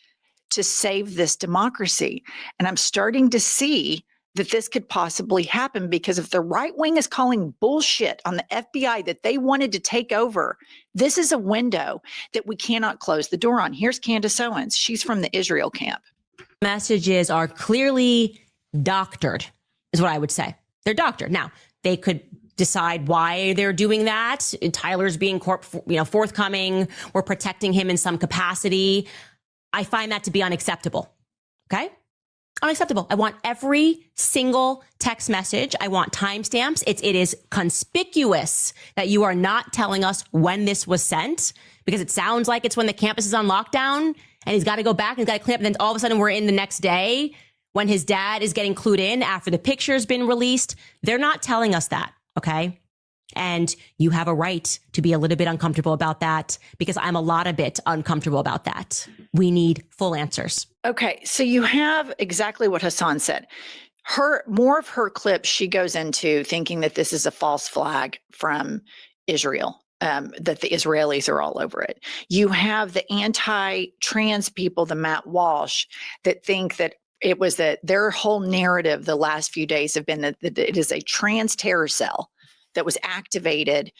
to save this democracy. And I'm starting to see that this could possibly happen, because if the right wing is calling bullshit on the FBI that they wanted to take over, this is a window that we cannot close the door on. Here's Candace Owens. She's from the Israel camp. Messages are clearly doctored, is what I would say. They're doctored. Now, they could decide why they're doing that. Tyler's being forthcoming. We're protecting him in some capacity. I find that to be unacceptable. Okay? Unacceptable. I want every single text message. I want timestamps. It is conspicuous that you are not telling us when this was sent, because it sounds like it's when the campus is on lockdown and he's got to go back and he's got to clean up. And then all of a sudden we're in the next day when his dad is getting clued in after the picture's been released. They're not telling us that. Okay. And you have a right to be a little bit uncomfortable about that, because I'm a bit uncomfortable about that. We need full answers. Okay, so you have exactly what Hassan said. More of her clips, she goes into thinking that this is a false flag from Israel, that the Israelis are all over it. You have the anti-trans people, the Matt Walsh, that think that it was that their whole narrative the last few days have been that it is a trans terror cell that was activated,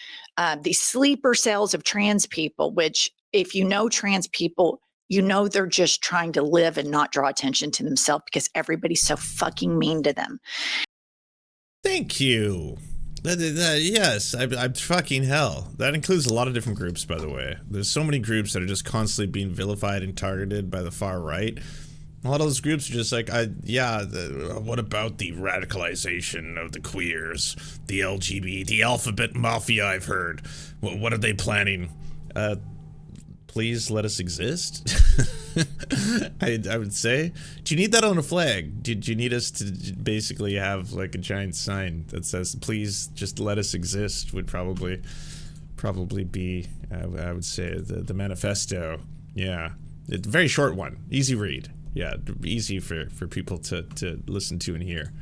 the sleeper cells of trans people, which if you know trans people, you know they're just trying to live and not draw attention to themselves because everybody's so fucking mean to them. Thank you. Yes, I'm fucking hell. That includes a lot of different groups, by the way. There's so many groups that are just constantly being vilified and targeted by the far right. A lot of those groups are just like, what about the radicalization of the queers, the LGBT, the alphabet mafia I've heard? What are they planning? Please let us exist? I would say. Do you need that on a flag? Do you need us to basically have like a giant sign that says, please just let us exist? Would probably be, I would say, the manifesto. Yeah. It's a very short one. Easy read. Yeah, easy for people to listen to and hear.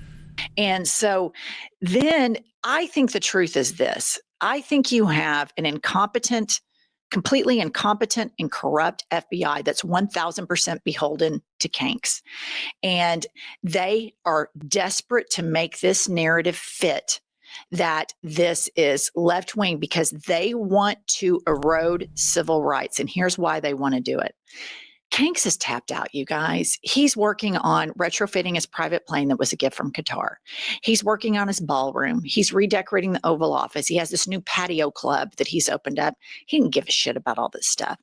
And so then I think the truth is this. I think you have an completely incompetent and corrupt FBI that's 1000% beholden to Kanks. And they are desperate to make this narrative fit that this is left wing, because they want to erode civil rights. And here's why they want to do it. Kanks is tapped out, you guys. He's working on retrofitting his private plane that was a gift from Qatar. He's working on his ballroom. He's redecorating the Oval Office. He has this new patio club that he's opened up. He didn't give a shit about all this stuff.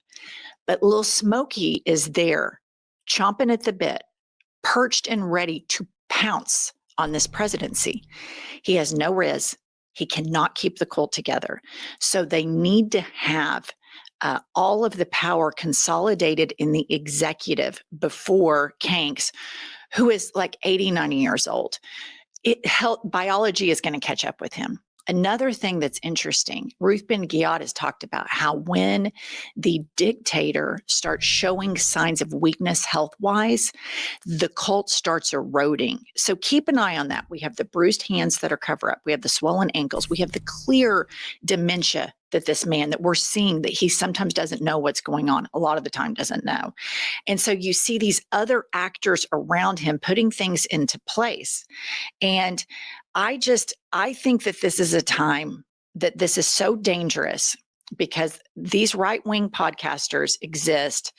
But Lil Smokey is there, chomping at the bit, perched and ready to pounce on this presidency. He has no riz. He cannot keep the cult together. So they need to have all of the power consolidated in the executive before Kanks, who is like 80, 90 years old. Biology is going to catch up with him. Another thing that's interesting, Ruth Ben-Ghiat has talked about how when the dictator starts showing signs of weakness health-wise, the cult starts eroding. So keep an eye on that. We have the bruised hands that are cover-up. We have the swollen ankles. We have the clear dementia that this man that we're seeing, that he sometimes doesn't know what's going on, a lot of the time doesn't know. And so you see these other actors around him putting things into place. And I think that this is a time that this is so dangerous, because these right-wing podcasters exist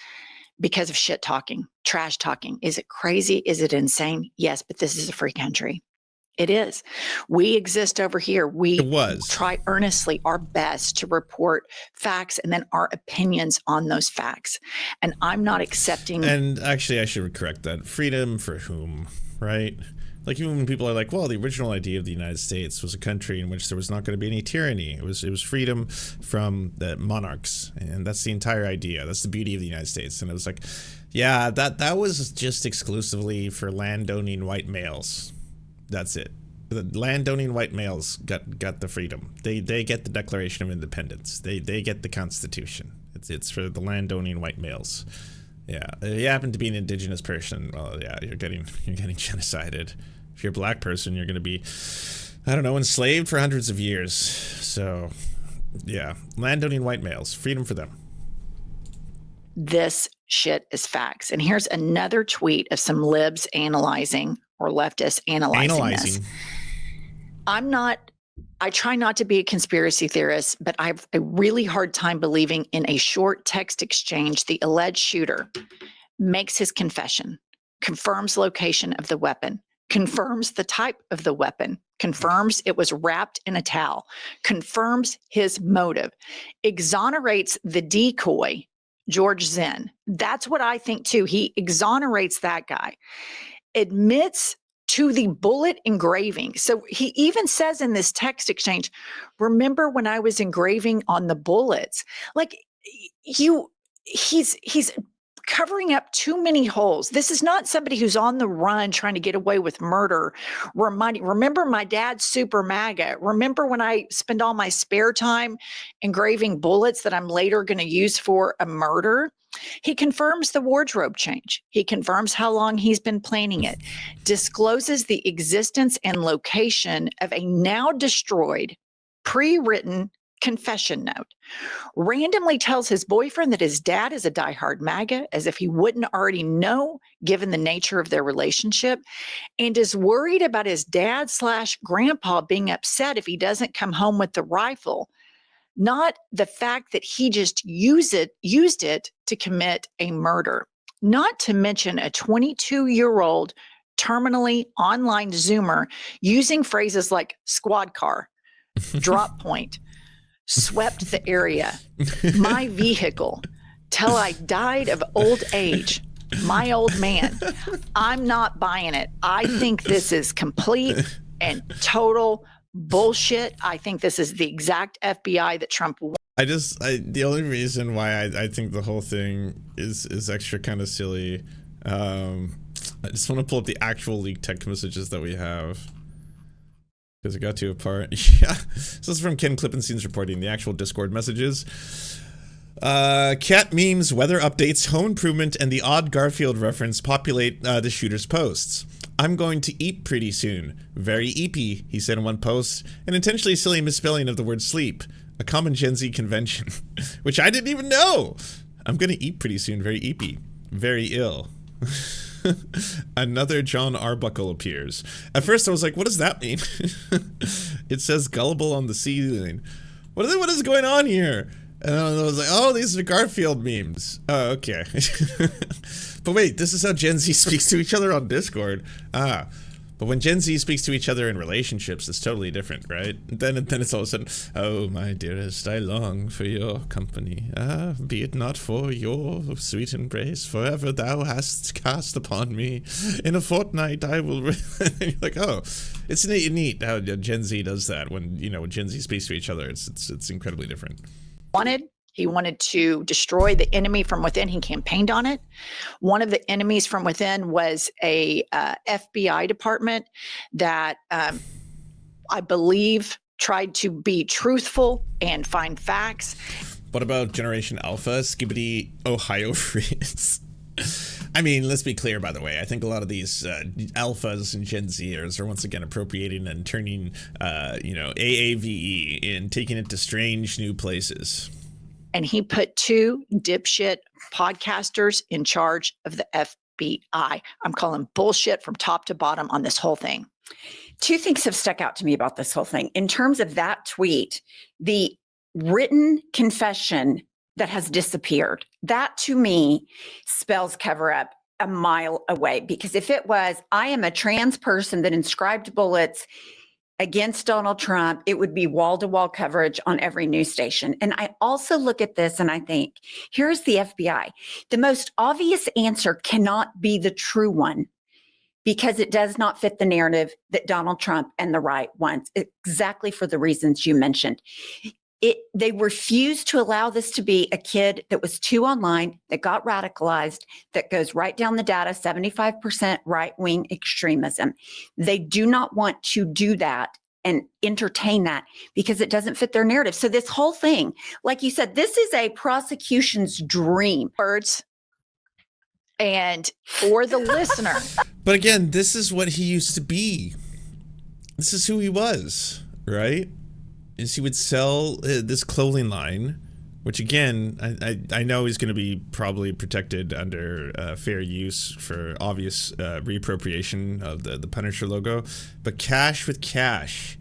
because of shit talking, trash talking. Is it crazy? Is it insane? Yes, but this is a free country. It is. We exist over here. We try earnestly our best to report facts and then our opinions on those facts. And I'm not accepting. And actually, I should correct that. Freedom for whom, right? Like, even when people are like, well, the original idea of the United States was a country in which there was not going to be any tyranny. It was freedom from the monarchs. And that's the entire idea. That's the beauty of the United States. And it was like, yeah, that was just exclusively for landowning white males. That's it. The landowning white males got the freedom. They get the Declaration of Independence. They get the Constitution. It's for the landowning white males. Yeah, if you happen to be an indigenous person, well, yeah, you're getting genocided. If you're a black person, you're going to be, I don't know, enslaved for hundreds of years. So, yeah, landowning white males, freedom for them. This shit is facts. And here's another tweet of some libs analyzing, or leftists analyzing this. I try not to be a conspiracy theorist, but I have a really hard time believing in a short text exchange. The alleged shooter makes his confession, confirms location of the weapon, confirms the type of the weapon, confirms it was wrapped in a towel, confirms his motive, exonerates the decoy, George Zinn. That's what I think too. He exonerates that guy, admits to the bullet engraving. So he even says in this text exchange, remember when I was engraving on the bullets? Like he's covering up too many holes. This is not somebody who's on the run trying to get away with murder. Remember my dad's super MAGA. Remember when I spend all my spare time engraving bullets that I'm later going to use for a murder? He confirms the wardrobe change. He confirms how long he's been planning it, discloses the existence and location of a now destroyed, pre-written confession note, randomly tells his boyfriend that his dad is a diehard MAGA, as if he wouldn't already know given the nature of their relationship, and is worried about his dad/grandpa being upset if he doesn't come home with the rifle, not the fact that he just used it to commit a murder. Not to mention a 22-year-old terminally online Zoomer using phrases like squad car, drop point, swept the area, my vehicle, till I died of old age, my old man. I'm not buying it. I think this is complete and total bullshit. I think this is the exact FBI that Trump wanted. The only reason why I think the whole thing is extra kind of silly, I just want to pull up the actual leaked text messages that we have, because it got to a part. Yeah, so this is from Ken Klippenstein's reporting, the actual Discord messages. Cat memes, weather updates, home improvement, and the odd Garfield reference populate the shooter's posts. I'm going to eat pretty soon. Very eepy, he said in one post, an intentionally silly misspelling of the word sleep, a common Gen Z convention, which I didn't even know. I'm going to eat pretty soon. Very eepy. Very ill. Another John Arbuckle appears. At first I was like, what does that mean? It says gullible on the ceiling. What is going on here? And I was like, oh, these are Garfield memes. Oh, okay. But wait, this is how Gen Z speaks to each other on Discord. Ah, but when Gen Z speaks to each other in relationships, it's totally different, right? Then it's all of a sudden, oh, my dearest, I long for your company. Ah, be it not for your sweet embrace, forever thou hast cast upon me. In a fortnight I will... And you're like, oh, it's neat how Gen Z does that. When Gen Z speaks to each other, it's incredibly different. He wanted to destroy the enemy from within. He campaigned on it. One of the enemies from within was a FBI department that I believe tried to be truthful and find facts. What about Generation Alpha, Skibbity Ohio Freeze? I mean, let's be clear, by the way. I think a lot of these alphas and Gen Zers are once again appropriating and turning, AAVE and taking it to strange new places. And he put two dipshit podcasters in charge of the FBI. I'm calling bullshit from top to bottom on this whole thing. Two things have stuck out to me about this whole thing. In terms of that tweet, the written confession that has disappeared, that to me spells cover up a mile away. Because if it was, I am a trans person that inscribed bullets against Donald Trump, it would be wall-to-wall coverage on every news station. And I also look at this and I think, here's the FBI. The most obvious answer cannot be the true one, because it does not fit the narrative that Donald Trump and the right wants, exactly for the reasons you mentioned. They refused to allow this to be a kid that was too online, that got radicalized, that goes right down the data, 75% right-wing extremism. They do not want to do that and entertain that because it doesn't fit their narrative. So this whole thing, like you said, this is a prosecution's dream. Words. And for the listener. But again, this is what he used to be. This is who he was, right? Is he would sell this clothing line, which again, I know he's going to be probably protected under fair use for obvious reappropriation of the Punisher logo, but cash with cash.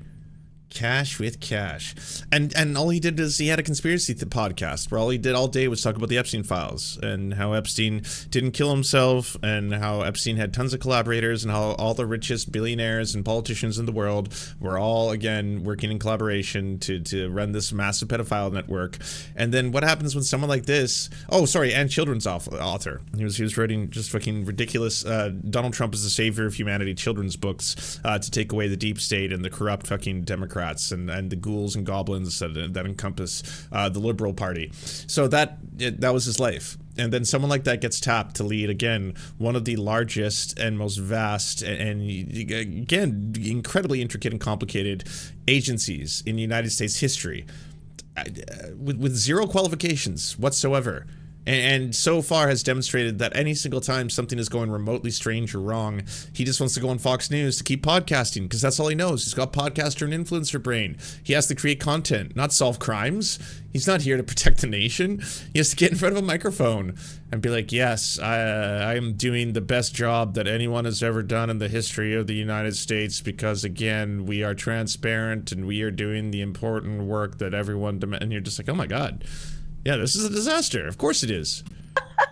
Cash with cash. And all he did is he had a conspiracy podcast where all he did all day was talk about the Epstein files and how Epstein didn't kill himself and how Epstein had tons of collaborators and how all the richest billionaires and politicians in the world were all, again, working in collaboration to run this massive pedophile network. And then what happens when someone like this, and children's author. He was writing just fucking ridiculous Donald Trump is the savior of humanity children's books to take away the deep state and the corrupt fucking Democrats and the ghouls and goblins that encompass the liberal party. So that was his life. And then someone like that gets tapped to lead, again, one of the largest and most vast and again, incredibly intricate and complicated agencies in United States history with zero qualifications whatsoever. And so far has demonstrated that any single time something is going remotely strange or wrong, he just wants to go on Fox News to keep podcasting because that's all he knows. He's got podcaster and influencer brain. He has to create content, not solve crimes. He's not here to protect the nation. He has to get in front of a microphone and be like, yes, I am doing the best job that anyone has ever done in the history of the United States because, again, we are transparent and we are doing the important work that everyone and you're just like, oh my God. Yeah, this is a disaster. Of course it is.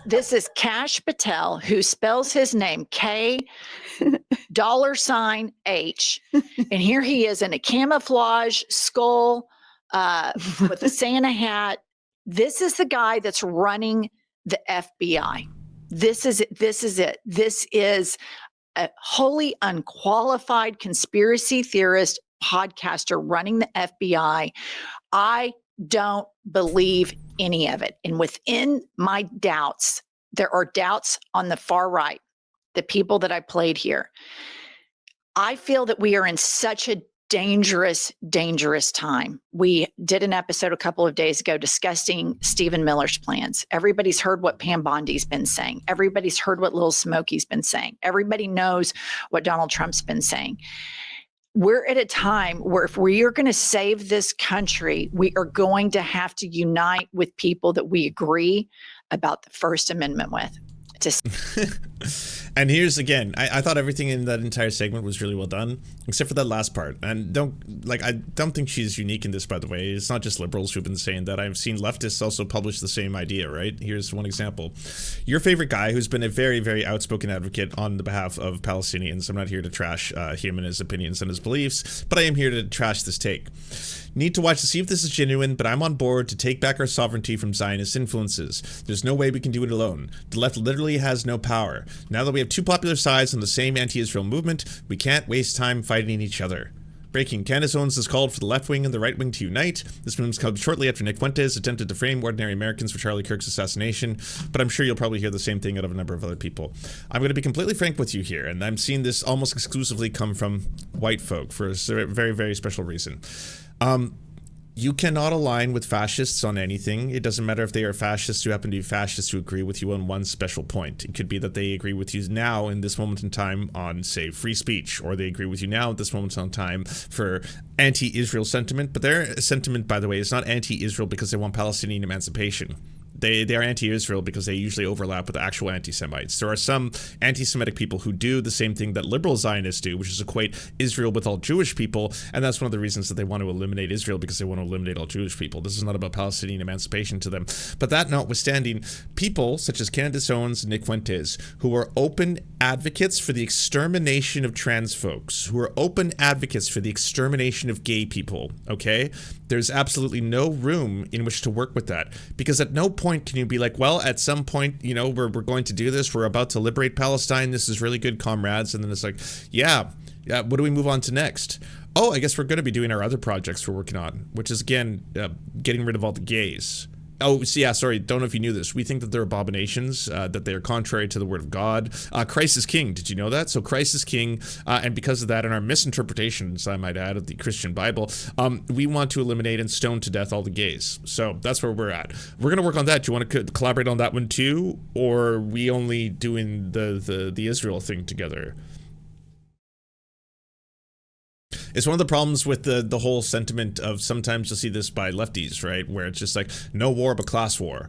This is Kash Patel, who spells his name K$H. And here he is in a camouflage skull with a Santa hat. This is the guy that's running the FBI. This is it. This is a wholly unqualified conspiracy theorist podcaster running the FBI. I don't believe any of it. And within my doubts, there are doubts on the far right, the people that I played here. I feel that we are in such a dangerous, dangerous time. We did an episode a couple of days ago discussing Stephen Miller's plans. Everybody's heard what Pam Bondi's been saying. Everybody's heard what Little Smokey's been saying. Everybody knows what Donald Trump's been saying. We're at a time where if we are going to save this country, we are going to have to unite with people that we agree about the First Amendment with. And here's again, I thought everything in that entire segment was really well done, except for that last part. And I don't think she's unique in this, by the way. It's not just liberals who've been saying that. I've seen leftists also publish the same idea, right? Here's one example. Your favorite guy, who's been a very, very outspoken advocate on the behalf of Palestinians. I'm not here to trash him and his opinions and his beliefs, but I am here to trash this take. Need to watch to see if this is genuine, but I'm on board to take back our sovereignty from Zionist influences. There's no way we can do it alone. The left literally has no power. Now that we have two popular sides on the same anti-Israel movement, we can't waste time fighting each other. Breaking. Candace Owens has called for the left wing and the right wing to unite. This move's come shortly after Nick Fuentes attempted to frame ordinary Americans for Charlie Kirk's assassination, but I'm sure you'll probably hear the same thing out of a number of other people. I'm going to be completely frank with you here, and I'm seeing this almost exclusively come from white folk for a very, very special reason. You cannot align with fascists on anything. It doesn't matter if they are fascists who happen to be fascists who agree with you on one special point. It could be that they agree with you now in this moment in time on, say, free speech, or they agree with you now at this moment in time for anti-Israel sentiment. But their sentiment, by the way, is not anti-Israel because they want Palestinian emancipation. They are anti-Israel because they usually overlap with actual anti-Semites. There are some anti-Semitic people who do the same thing that liberal Zionists do, which is equate Israel with all Jewish people, and that's one of the reasons that they want to eliminate Israel, because they want to eliminate all Jewish people. This is not about Palestinian emancipation to them. But that notwithstanding, people such as Candace Owens and Nick Fuentes, who are open advocates for the extermination of trans folks, who are open advocates for the extermination of gay people, okay? There's absolutely no room in which to work with that, because at no point can you be like, well, at some point, you know, we're going to do this. We're about to liberate Palestine. This is really good, comrades. And then it's like, yeah, what do we move on to next? Oh, I guess we're going to be doing our other projects we're working on, which is, again, getting rid of all the gays. Oh, so yeah, sorry. Don't know if you knew this. We think that they're abominations, that they are contrary to the word of God. Christ is king. Did you know that? So Christ is king, and because of that, and our misinterpretations, I might add, of the Christian Bible, we want to eliminate and stone to death all the gays. So that's where we're at. We're going to work on that. Do you want to collaborate on that one too, or are we only doing the Israel thing together? It's one of the problems with the whole sentiment of, sometimes you'll see this by lefties, right? Where it's just like, no war but class war.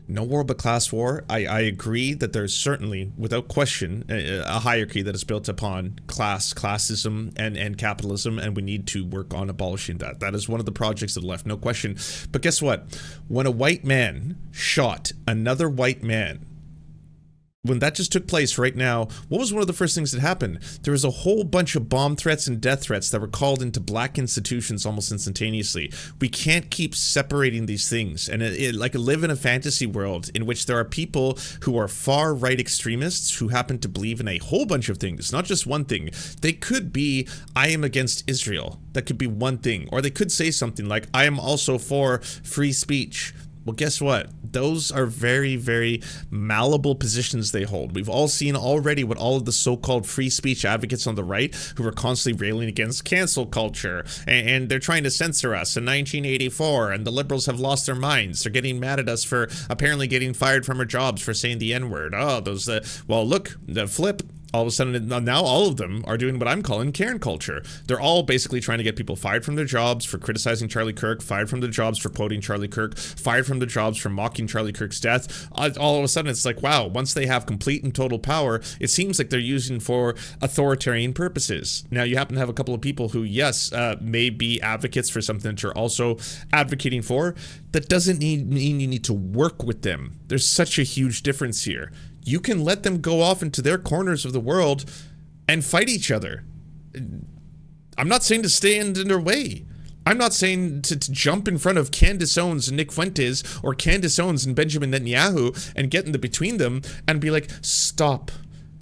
No war but class war. I agree that there's certainly, without question, a hierarchy that is built upon classism and capitalism, and we need to work on abolishing that. That is one of the projects of the left, no question. But guess what? When a white man shot another white man, when that just took place right now, what was one of the first things that happened? There was a whole bunch of bomb threats and death threats that were called into black institutions almost instantaneously. We can't keep separating these things and like live in a fantasy world in which there are people who are far right extremists who happen to believe in a whole bunch of things, not just one thing. They could be, I am against Israel. That could be one thing. Or they could say something like, I am also for free speech. Well, guess what? Those are very, very malleable positions they hold. We've all seen already what all of the so-called free speech advocates on the right, who are constantly railing against cancel culture, and they're trying to censor us in 1984, and the liberals have lost their minds. They're getting mad at us for apparently getting fired from our jobs for saying the N-word. Oh, those, well, look, the flip. All of a sudden, now all of them are doing what I'm calling Karen culture. They're all basically trying to get people fired from their jobs for criticizing Charlie Kirk, fired from their jobs for quoting Charlie Kirk, fired from their jobs for mocking Charlie Kirk's death. All of a sudden, it's like, wow, once they have complete and total power, it seems like they're using for authoritarian purposes. Now, you happen to have a couple of people who, yes, may be advocates for something that you're also advocating for. That doesn't mean you need to work with them. There's such a huge difference here. You can let them go off into their corners of the world and fight each other. I'm not saying to stand in their way. I'm not saying to jump in front of Candace Owens and Nick Fuentes, or Candace Owens and Benjamin Netanyahu, and get in the between them and be like, stop.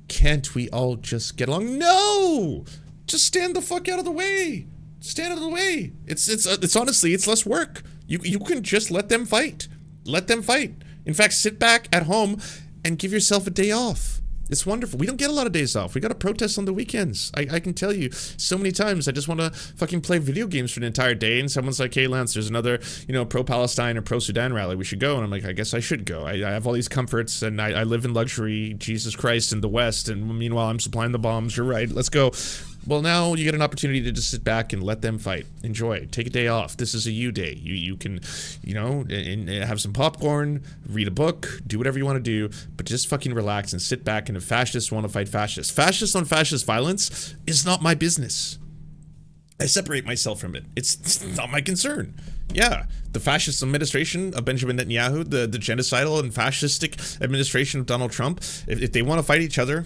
Can't we all just get along? No! Just stand the fuck out of the way. Stand out of the way. It's honestly, it's less work. You can just let them fight. Let them fight. In fact, sit back at home and give yourself a day off. It's wonderful. We don't get a lot of days off. We got to protest on the weekends. I can tell you so many times I just want to fucking play video games for an entire day, and someone's like, hey, Lance, there's another, pro-Palestine or pro-Sudan rally. We should go. And I'm like, I guess I should go. I have all these comforts, and I live in luxury, Jesus Christ, in the West, and meanwhile I'm supplying the bombs. You're right. Let's go. Well, now you get an opportunity to just sit back and let them fight. Enjoy. Take a day off. This is a you day. You can, and have some popcorn, read a book, do whatever you want to do, but just fucking relax and sit back. And if fascists want to fight fascists, fascist on fascist violence is not my business. I separate myself from it. It's not my concern. Yeah, the fascist administration of Benjamin Netanyahu, the genocidal and fascistic administration of Donald Trump, if they want to fight each other,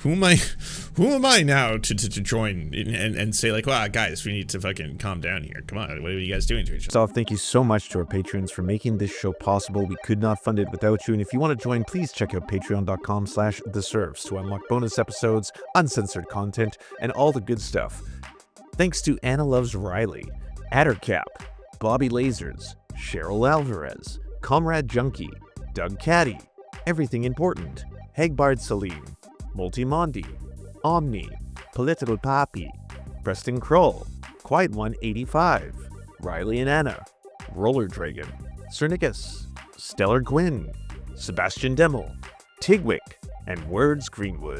who am I now to join and say like, wow, guys, we need to fucking calm down here. Come on, what are you guys doing to each other? So thank you so much to our patrons for making this show possible. We could not fund it without you. And if you want to join, please check out patreon.com/theserfs to unlock bonus episodes, uncensored content, and all the good stuff. Thanks to Anna Loves Riley, Addercap, Bobby Lasers, Cheryl Alvarez, Comrade Junkie, Doug Caddy, Everything Important, Hegbard Salim, Multimondi, Omni, Political Papi, Preston Kroll, Quiet One 85, Riley and Anna, Roller Dragon, Cernicus, Stellar Gwyn, Sebastian Demmel, Tigwick, and Words Greenwood.